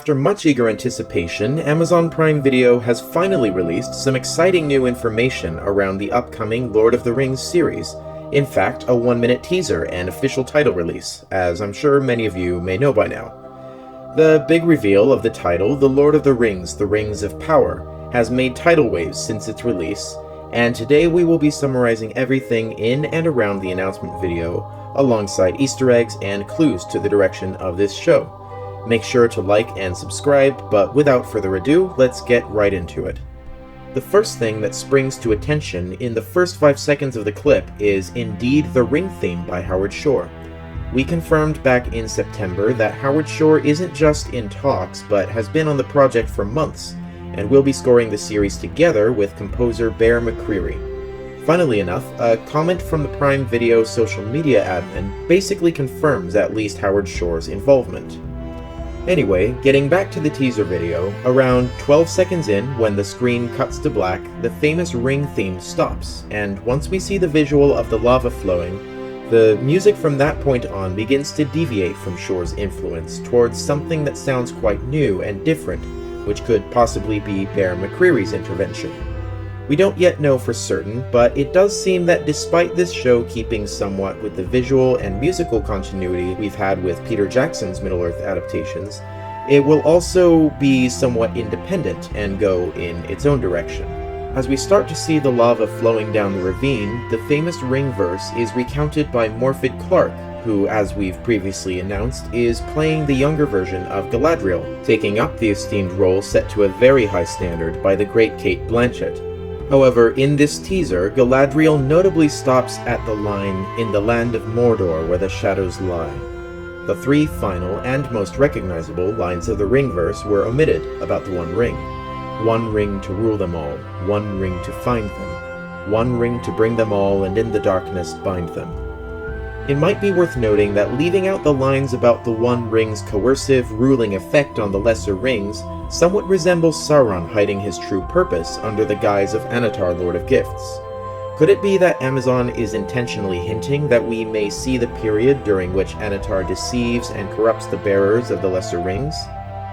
After much eager anticipation, Amazon Prime Video has finally released some exciting new information around the upcoming Lord of the Rings series. In fact, a 1-minute teaser and official title release, as I'm sure many of you may know by now. The big reveal of the title, The Lord of the Rings, The Rings of Power, has made tidal waves since its release, and today we will be summarizing everything in and around the announcement video, alongside Easter eggs and clues to the direction of this show. Make sure to like and subscribe, but without further ado, let's get right into it. The first thing that springs to attention in the first 5 seconds of the clip is indeed the Ring theme by Howard Shore. We confirmed back in September that Howard Shore isn't just in talks, but has been on the project for months, and will be scoring the series together with composer Bear McCreary. Funnily enough, a comment from the Prime Video social media admin basically confirms at least Howard Shore's involvement. Anyway, getting back to the teaser video, around 12 seconds in, when the screen cuts to black, the famous Ring theme stops, and once we see the visual of the lava flowing, the music from that point on begins to deviate from Shore's influence towards something that sounds quite new and different, which could possibly be Bear McCreary's intervention. We don't yet know for certain, but it does seem that despite this show keeping somewhat with the visual and musical continuity we've had with Peter Jackson's Middle-earth adaptations, it will also be somewhat independent and go in its own direction. As we start to see the lava flowing down the ravine, the famous Ring verse is recounted by Morfydd Clark, who, as we've previously announced, is playing the younger version of Galadriel, taking up the esteemed role set to a very high standard by the great Cate Blanchett. However, in this teaser, Galadriel notably stops at the line, "In the land of Mordor where the shadows lie." The 3 final and most recognizable lines of the Ring verse were omitted about the One Ring. One ring to rule them all, one ring to find them, one ring to bring them all and in the darkness bind them. It might be worth noting that leaving out the lines about the One Ring's coercive, ruling effect on the lesser rings somewhat resembles Sauron hiding his true purpose under the guise of Anatar, Lord of Gifts. Could it be that Amazon is intentionally hinting that we may see the period during which Anatar deceives and corrupts the bearers of the lesser rings?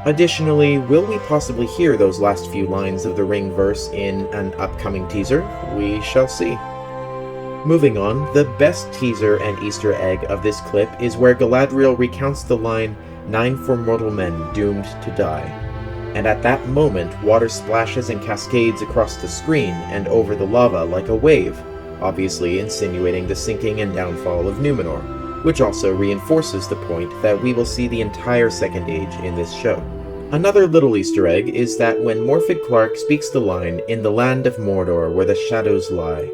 Additionally, will we possibly hear those last few lines of the Ring verse in an upcoming teaser? We shall see. Moving on, the best teaser and Easter egg of this clip is where Galadriel recounts the line, "9 for mortal men doomed to die." And at that moment, water splashes and cascades across the screen and over the lava like a wave, obviously insinuating the sinking and downfall of Numenor, which also reinforces the point that we will see the entire Second Age in this show. Another little Easter egg is that when Morfydd Clark speaks the line, "In the land of Mordor where the shadows lie,"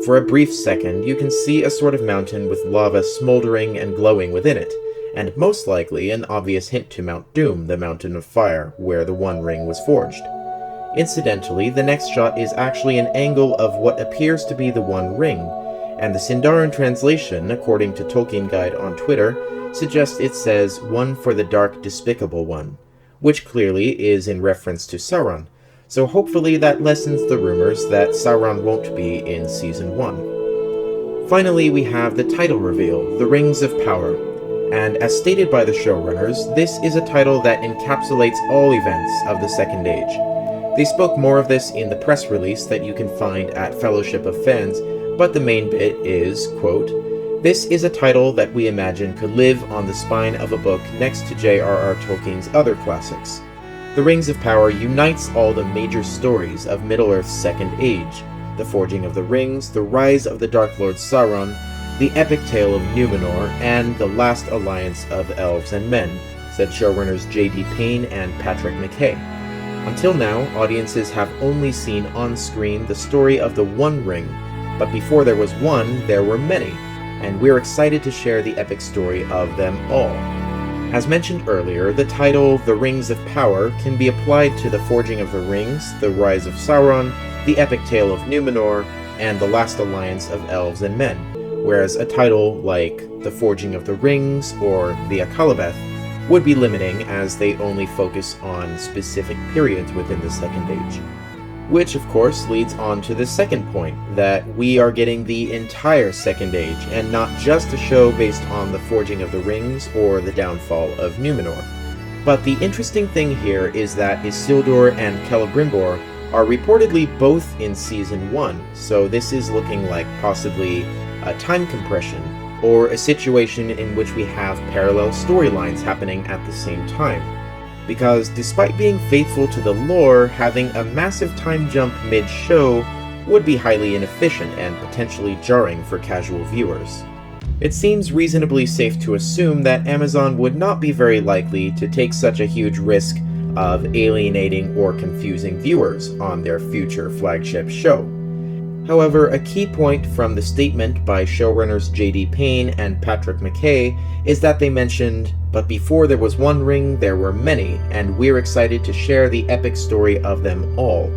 for a brief second you can see a sort of mountain with lava smoldering and glowing within it, and most likely an obvious hint to Mount Doom, the mountain of fire, where the One Ring was forged. Incidentally, the next shot is actually an angle of what appears to be the One Ring, and the Sindarin translation, according to Tolkien Guide on Twitter, suggests it says, "One for the dark despicable one," which clearly is in reference to Sauron, so hopefully that lessens the rumors that Sauron won't be in Season 1. Finally, we have the title reveal, The Rings of Power, and as stated by the showrunners, this is a title that encapsulates all events of the Second Age. They spoke more of this in the press release that you can find at Fellowship of Fans, but the main bit is, quote, "This is a title that we imagine could live on the spine of a book next to J.R.R. Tolkien's other classics. The Rings of Power unites all the major stories of Middle-earth's Second Age, the forging of the rings, the rise of the Dark Lord Sauron, the epic tale of Numenor, and the last alliance of elves and men," said showrunners J.D. Payne and Patrick McKay. Until now, audiences have only seen on screen the story of the One Ring, but before there was one, there were many, and we're excited to share the epic story of them all. As mentioned earlier, the title The Rings of Power can be applied to the forging of the rings, the rise of Sauron, the epic tale of Numenor, and the last alliance of elves and men, whereas a title like The Forging of the Rings or The Akalabeth would be limiting as they only focus on specific periods within the Second Age. Which, of course, leads on to the second point, that we are getting the entire Second Age, and not just a show based on the Forging of the Rings or the downfall of Numenor. But the interesting thing here is that Isildur and Celebrimbor are reportedly both in Season 1, so this is looking like possibly a time compression, or a situation in which we have parallel storylines happening at the same time. Because despite being faithful to the lore, having a massive time jump mid-show would be highly inefficient and potentially jarring for casual viewers. It seems reasonably safe to assume that Amazon would not be very likely to take such a huge risk of alienating or confusing viewers on their future flagship show. However, a key point from the statement by showrunners J.D. Payne and Patrick McKay is that they mentioned, "But before there was one ring, there were many, and we're excited to share the epic story of them all."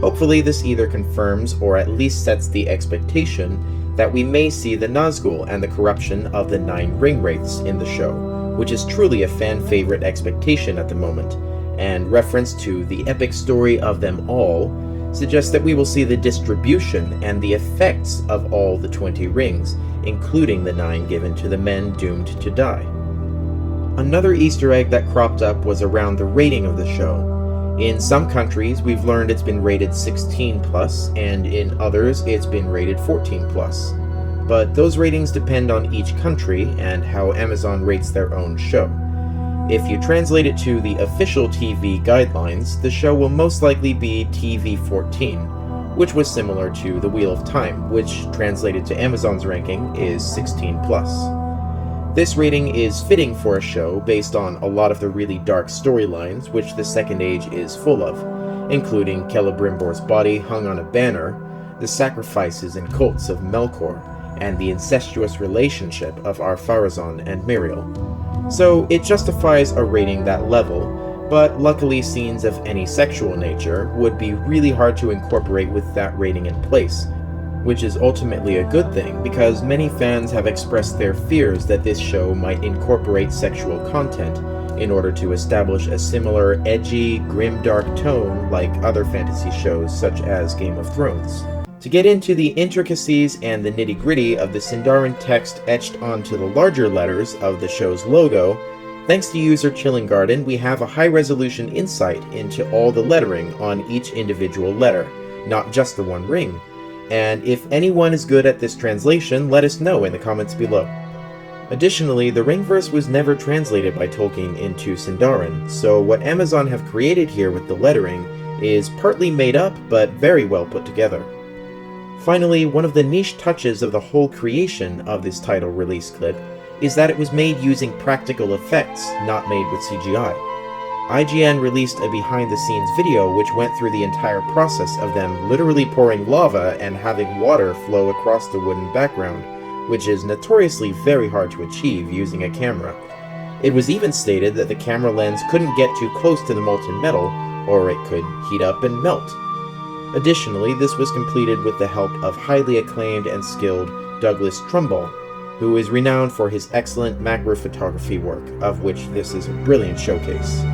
Hopefully this either confirms or at least sets the expectation that we may see the Nazgul and the corruption of the 9 ring wraiths in the show, which is truly a fan-favorite expectation at the moment, and reference to the epic story of them all suggests that we will see the distribution and the effects of all the 20 rings, including the 9 given to the men doomed to die. Another Easter egg that cropped up was around the rating of the show. In some countries, we've learned it's been rated 16+, and in others, it's been rated 14+. But those ratings depend on each country and how Amazon rates their own show. If you translate it to the official TV guidelines, the show will most likely be TV-14, which was similar to The Wheel of Time, which translated to Amazon's ranking is 16+. This rating is fitting for a show based on a lot of the really dark storylines which the Second Age is full of, including Celebrimbor's body hung on a banner, the sacrifices and cults of Melkor, and the incestuous relationship of Ar-Pharazôn and Miriel. So it justifies a rating that level, but luckily scenes of any sexual nature would be really hard to incorporate with that rating in place, which is ultimately a good thing because many fans have expressed their fears that this show might incorporate sexual content in order to establish a similar edgy, grimdark tone like other fantasy shows such as Game of Thrones. To get into the intricacies and the nitty-gritty of the Sindarin text etched onto the larger letters of the show's logo, thanks to user Chilling Garden, we have a high-resolution insight into all the lettering on each individual letter, not just the one ring. And if anyone is good at this translation, let us know in the comments below. Additionally, the Ringverse was never translated by Tolkien into Sindarin, so what Amazon have created here with the lettering is partly made up, but very well put together. Finally, one of the niche touches of the whole creation of this title release clip is that it was made using practical effects, not made with CGI. IGN released a behind-the-scenes video which went through the entire process of them literally pouring lava and having water flow across the wooden background, which is notoriously very hard to achieve using a camera. It was even stated that the camera lens couldn't get too close to the molten metal, or it could heat up and melt. Additionally, this was completed with the help of highly acclaimed and skilled Douglas Trumbull, who is renowned for his excellent macro photography work, of which this is a brilliant showcase.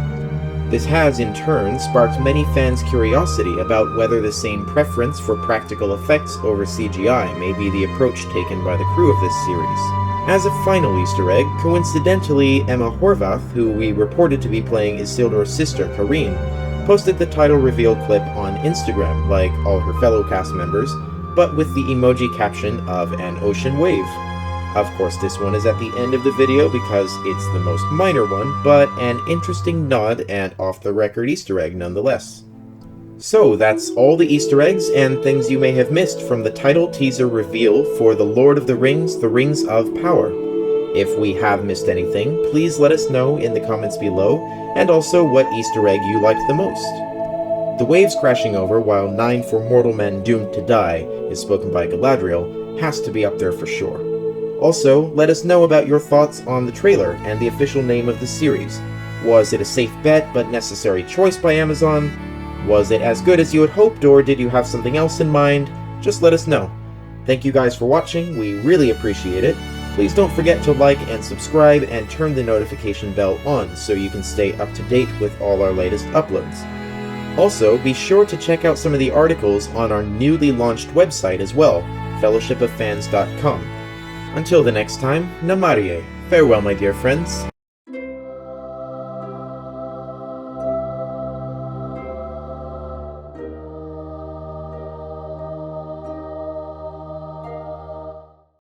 This has, in turn, sparked many fans' curiosity about whether the same preference for practical effects over CGI may be the approach taken by the crew of this series. As a final Easter egg, coincidentally, Emma Horvath, who we reported to be playing Isildur's sister, Karine, posted the title reveal clip on Instagram like all her fellow cast members, but with the emoji caption of an ocean wave. Of course, this one is at the end of the video because it's the most minor one, but an interesting nod and off-the-record Easter egg nonetheless. So that's all the Easter eggs and things you may have missed from the title teaser reveal for The Lord of the Rings, The Rings of Power. If we have missed anything, please let us know in the comments below, and also what Easter egg you liked the most. The waves crashing over while 9 for mortal men doomed to die is spoken by Galadriel has to be up there for sure. Also, let us know about your thoughts on the trailer and the official name of the series. Was it a safe bet but necessary choice by Amazon? Was it as good as you had hoped, or did you have something else in mind? Just let us know. Thank you guys for watching, we really appreciate it. Please don't forget to like and subscribe and turn the notification bell on so you can stay up to date with all our latest uploads. Also, be sure to check out some of the articles on our newly launched website as well, fellowshipoffans.com. Until the next time, Namarie. Farewell, my dear friends.